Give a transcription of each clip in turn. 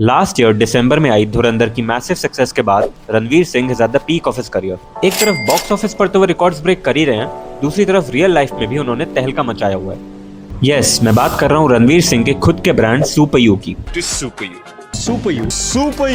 Last year दिसंबर में आई धुरंधर की massive success के बाद Ranveer Singh is at the peak of his career. एक तरफ बॉक्स ऑफिस पर तो वो रिकॉर्ड्स ब्रेक कर ही रहे हैं, दूसरी तरफ रियल लाइफ में भी उन्होंने तहलका मचाया हुआ है। यस, मैं बात कर रहा हूँ रणवीर सिंह के खुद के ब्रांड सुपर यू की। सुपर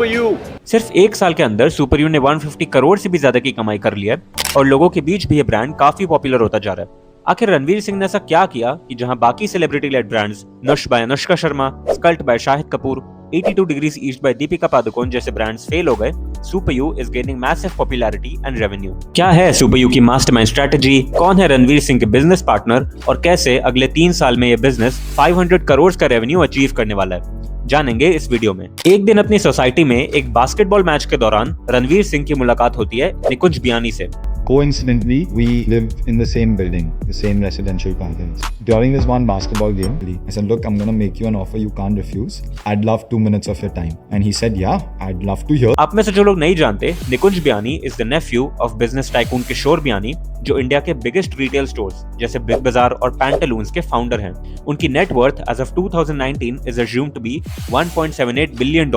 यू सिर्फ एक साल के अंदर सुपर यू ने 150 करोड़ से भी ज्यादा की कमाई कर लिया और लोगों के बीच भी ये ब्रांड काफी पॉपुलर होता जा रहा है। आखिर रणवीर सिंह ने ऐसा क्या किया कि जहां बाकी celebrity led brands Nush by Anushka Sharma, Skult by Shahid Kapoor, 82 degrees east by Deepika Padukone जैसे ब्रांड्स फेल हो गए, Super You is gaining massive popularity and revenue. क्या है सुपर यू की मास्टरमाइंड स्ट्रेटजी, कौन है रणवीर सिंह के बिजनेस पार्टनर और कैसे अगले 3 साल में ये बिजनेस 500 करोड़ का रेवेन्यू अचीव करने वाला है, जानेंगे इस वीडियो में। एक दिन अपनी सोसाइटी में एक बास्केटबॉल मैच के दौरान रणवीर सिंह की मुलाकात होती है निकुंज बियानी से। Coincidentally, we live in the same building, the same residential complex. During this one basketball game, I said, "Look, I'm gonna make you an offer you can't refuse. I'd love 2 minutes of your time." And he said, "Yeah, I'd love to hear." आप में से जो लोग नहीं जानते, Nikunj Biyani is the nephew of business tycoon Kishore Biyani, जो India के biggest retail stores जैसे बिग बाजार और पैंटालून्स के फाउंडर हैं। उनकी net worth as of 2019 is assumed to be $1.78 billion.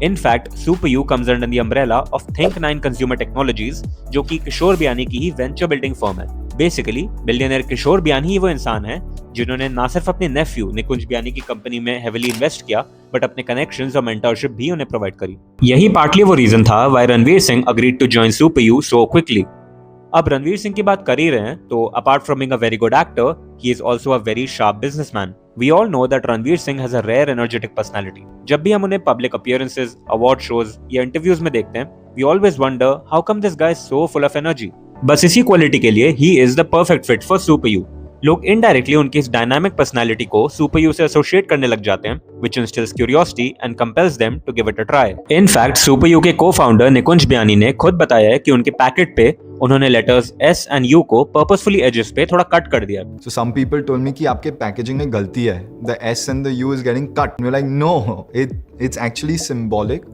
In fact, Super U comes under the umbrella of Think9 Consumer Technologies, जो कि किशोर बियानी की ही वेंचर बिल्डिंग फर्म है। बेसिकली बिलियनर किशोर बियानी ही वो इंसान है जिन्होंने ना सिर्फ अपने नेफ्यू निकुंज बियानी की कंपनी में हेविली इन्वेस्ट किया, बट अपने कनेक्शंस और मेंटरशिप भी उन्हें प्रोवाइड करी। यही पार्टली वो रीजन था why Ranveer Singh agreed to join Super You so quickly. अब रणवीर सिंह की बात कर ही रहे हैं तो apart from being a very good actor, he is also a very sharp businessman. We all know that Ranveer Singh has a rare energetic personality. जब भी हम उन्हें public appearances, award shows या interviews में देखते हैं, we always wonder how come this guy is so full of energy. बस इसी क्वालिटी के लिए he is the perfect fit for Super U. लोग इनडायरेक्टली उनकी इस डायनामिक पर्सनालिटी को सुपर यू से एसोसिएट करने लग जाते हैं, which instills curiosity and compels them to give it a try. In fact, super You के को-फाउंडर निकुंज बियानी ने खुद बताया है कि उनके पैकेट पे उन्होंने लेटर्स S and U को पर्पसफुली एजेस पे थोड़ा कट कर दिया। So some people told me कि आपके पैकेजिंग में गलती है. The S and the U is getting cut. And we're like, no, it's actually symbolic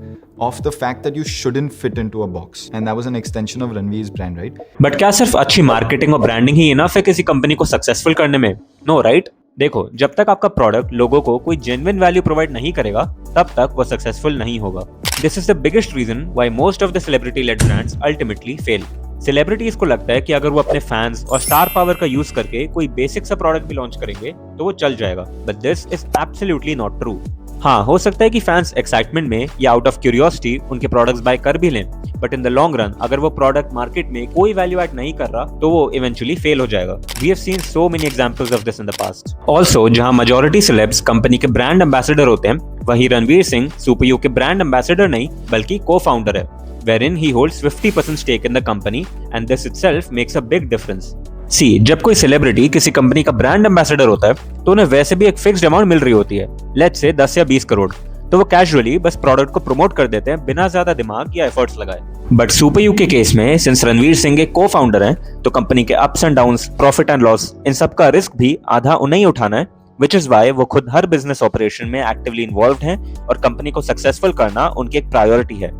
of the fact that you shouldn't fit into a box. And that was an extension of Ranveer's brand, right? But क्या सिर्फ अच्छी marketing और branding ही enough है किसी company को successful करने में? No, right? देखो, जब तक आपका प्रोडक्ट लोगों को कोई जेन्युइन वैल्यू प्रोवाइड नहीं करेगा, तब तक वो सक्सेसफुल नहीं होगा। This is the biggest reason why most of the celebrity led brands ultimately fail. Celebrities को लगता है कि अगर वो अपने फैंस और स्टार पावर का यूज करके कोई बेसिक सा प्रोडक्ट भी लॉन्च करेंगे तो वो चल जाएगा, but this is absolutely not true. हाँ, हो सकता है कि फैंस एक्साइटमेंट में या आउट ऑफ क्यूरियोसिटी उनके प्रोडक्ट्स बाय कर भी लें, but in the long run अगर वो प्रोडक्ट मार्केट में कोई वैल्यू ऐड नहीं कर रहा तो वो इवेंचुअली फेल हो जाएगा। We have seen so many examples of this in the past. Also जहां मेजॉरिटी सेलेब्स कंपनी के ब्रांड एम्बेसडर होते हैं, वहीं रणवीर सिंह सुपर यू के ब्रांड एम्बेसडर नहीं बल्कि को-फाउंडर है, wherein he holds 50% stake in the company and this itself makes a big difference. See, जब कोई सेलिब्रिटी किसी कंपनी का ब्रांड एम्बेसडर होता है तो उन्हें वैसे भी एक फिक्स्ड अमाउंट मिल रही होती है, लेट्स से 10 या 20 करोड़, तो वो कैजुअली बस प्रोडक्ट को प्रमोट कर देते हैं बिना ज्यादा दिमाग या एफर्ट्स लगाए। बट सुपर यू के केस में सिंस रणवीर सिंह एक को-फाउंडर हैं, तो कंपनी के ups and downs, profit and loss, इन सब का रिस्क भी आधा उन्हें ही उठाना है, which is why वो खुद हर बिजनेस ऑपरेशन में एक्टिवली इन्वॉल्व हैं और कंपनी को सक्सेसफुल करना उनकी एक प्रायोरिटी है।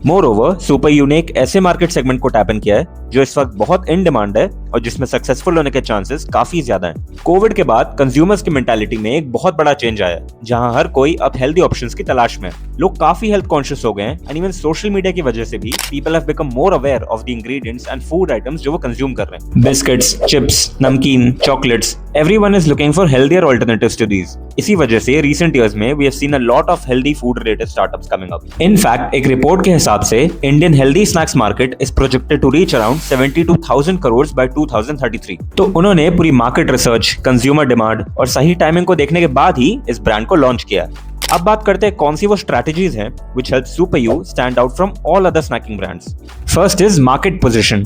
मोरओवर, सुपर यू ने एक ऐसे मार्केट सेगमेंट को टैप इन किया है जो इस वक्त बहुत इन डिमांड है और जिसमें सक्सेसफुल होने के चांसेस काफी ज्यादा हैं। कोविड के बाद कंज्यूमर्स की मेंटालिटी में एक बहुत बड़ा चेंज आया है, जहां हर कोई अब हेल्दी ऑप्शंस की तलाश में है। लोग काफी हेल्थ कॉन्शियस हो गए हैं एंड इवन सोशल मीडिया की वजह से भी people have become more aware of the ingredients and food items जो वो कंज्यूम कर रहे हैं। बिस्किट्स, चिप्स, नमकीन, chocolates, everyone is looking for healthier alternatives to these. इसी वजह से रिसेंट ईयर्स में we have seen a lot of healthy food related startups coming up. In fact, एक रिपोर्ट के हिसाब से Indian healthy snacks market is projected to reach around 72,000 crore bye 2033। तो उन्होंने पूरी मार्केट रिसर्च, कंज्यूमर डिमांड और सही टाइमिंग को देखने के बाद ही इस ब्रांड को लॉन्च किया। अब बात करते हैं कौन सी वो स्ट्रेटजीज हैं which help Super U stand out from all other snacking brands. First is market position.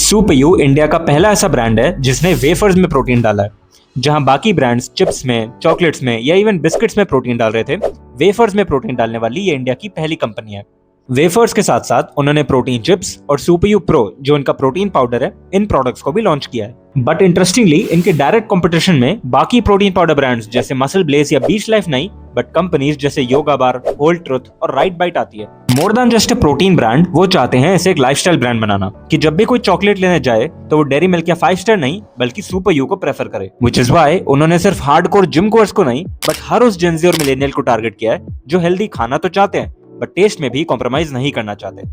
Super U India का पहला ऐसा ब्रांड है जिसने वेफर्स में प्रोटीन डाला है, जहां बाकी ब्रांड्स चिप्स में, चॉकलेट्स में या इवन बिस्किट्स में प्रोटीन डाल रहे थे। वेफर्स में प्रोटीन डालने वाली ये इंडिया की पहली कंपनी है। वेफर्स के साथ साथ उन्होंने प्रोटीन चिप्स और सुपर यू प्रो जो उनका प्रोटीन पाउडर है, इन प्रोडक्ट्स को भी लॉन्च किया है। बट इंटरेस्टिंगली इनके डायरेक्ट कंपटीशन में बाकी प्रोटीन पाउडर ब्रांड्स जैसे मसल ब्लेस या बीच लाइफ नहीं, बट कंपनीज जैसे योगा बार, होल ट्रुथ और राइट बाइट आती है। More than just a protein brand, वो चाहते हैं इसे एक लाइफस्टाइल ब्रांड बनाना कि जब भी कोई चॉकलेट लेने जाए तो वो डेयरी मिल्क या 5 स्टार नहीं बल्कि सुपर यू को प्रेफर करे। व्हिच इज व्हाई उन्होंने सिर्फ हार्डकोर जिम गोअर्स को नहीं बट हर उस जेनजी और मिलेनियल को टारगेट किया है जो हेल्दी खाना तो चाहते हैं बट टेस्ट में भी कॉम्प्रोमाइज नहीं करना चाहते।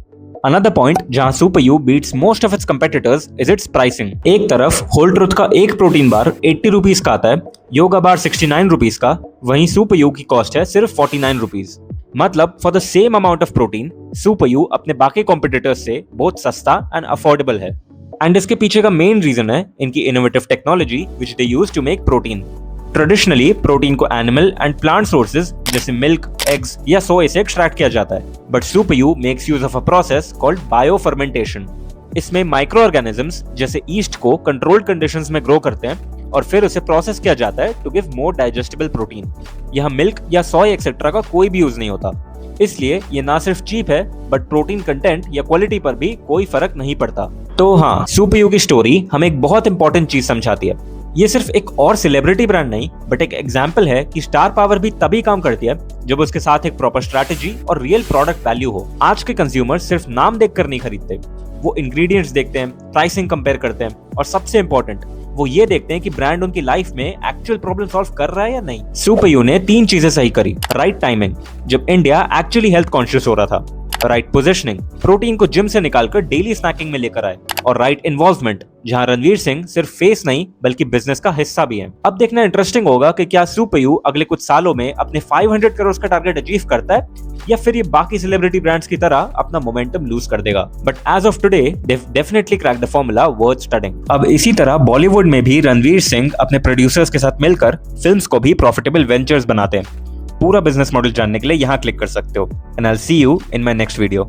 Another point जहां Super U beats most of its competitors is its pricing। एक तरफ होल ट्रुथ का एक प्रोटीन बार 80 रुपीज का आता है, योगा बार 69 रुपीज का, वहीं Super U की कॉस्ट है सिर्फ 49 रुपीज। मतलब for the same amount of protein Super U अपने बाकी कॉम्पिटिटर्स से बहुत सस्ता एंड अफोर्डेबल है। एंड इसके पीछे का मेन रीजन है इनकी innovative technology which they use to make protein. Traditionally protein को एनिमल एंड प्लांट सोर्सेज जैसे मिल्क, एग्स या सोया से एक्सट्रैक्ट किया जाता है, but Super U makes use of a process called bio fermentation. इसमें माइक्रो ऑर्गेनिजम्स जैसे yeast को कंट्रोल्ड कंडीशंस में ग्रो करते हैं और फिर उसे प्रोसेस किया जाता है to give more digestible protein. यहाँ मिल्क या सोया एक्सेट्रा का कोई भी यूज नहीं होता, इसलिए ये ना सिर्फ चीप है बट प्रोटीन कंटेंट या क्वालिटी पर भी कोई फर्क नहीं पड़ता। तो हाँ, Super U की स्टोरी हमें एक बहुत इंपॉर्टेंट चीज समझाती है। ये सिर्फ एक और सेलिब्रिटी ब्रांड नहीं बट एक एग्जाम्पल है कि स्टार पावर भी तभी काम करती है जब उसके साथ एक प्रॉपर स्ट्रैटेजी और रियल प्रोडक्ट वैल्यू हो। आज के कंज्यूमर सिर्फ नाम देखकर नहीं खरीदते, वो इंग्रेडिएंट्स देखते हैं, प्राइसिंग कंपेयर करते हैं और सबसे इंपॉर्टेंट वो ये देखते हैं कि ब्रांड उनकी लाइफ में एक्चुअल प्रॉब्लम सॉल्व कर रहा है या नहीं। Super U ने 3 चीजें सही करी। राइट टाइमिंग, जब इंडिया एक्चुअली हेल्थ कॉन्शियस हो रहा था। राइट पोजिशनिंग, प्रोटीन को जिम से निकालकर डेली स्नैकिंग में लेकर आए। और राइट इन्वॉल्वमेंट, जहां रणवीर सिंह सिर्फ फेस नहीं बल्कि बिजनेस का हिस्सा भी है। अब देखना इंटरेस्टिंग होगा कि क्या Super U अगले कुछ सालों में अपने 500 करोड़ का टारगेट अचीव करता है या फिर ये बाकी सेलिब्रिटी ब्रांड्स की तरह अपना मोमेंटम लूज कर देगा। But as of today definitely crack the formula worth studying. अब इसी तरह बॉलीवुड में भी रणवीर सिंह अपने प्रोड्यूसर्स के साथ मिलकर फिल्म्स को भी प्रॉफिटेबल वेंचर्स बनाते हैं। पूरा बिजनेस मॉडल जानने के लिए यहाँ क्लिक कर सकते हो। And I will see you in my next video.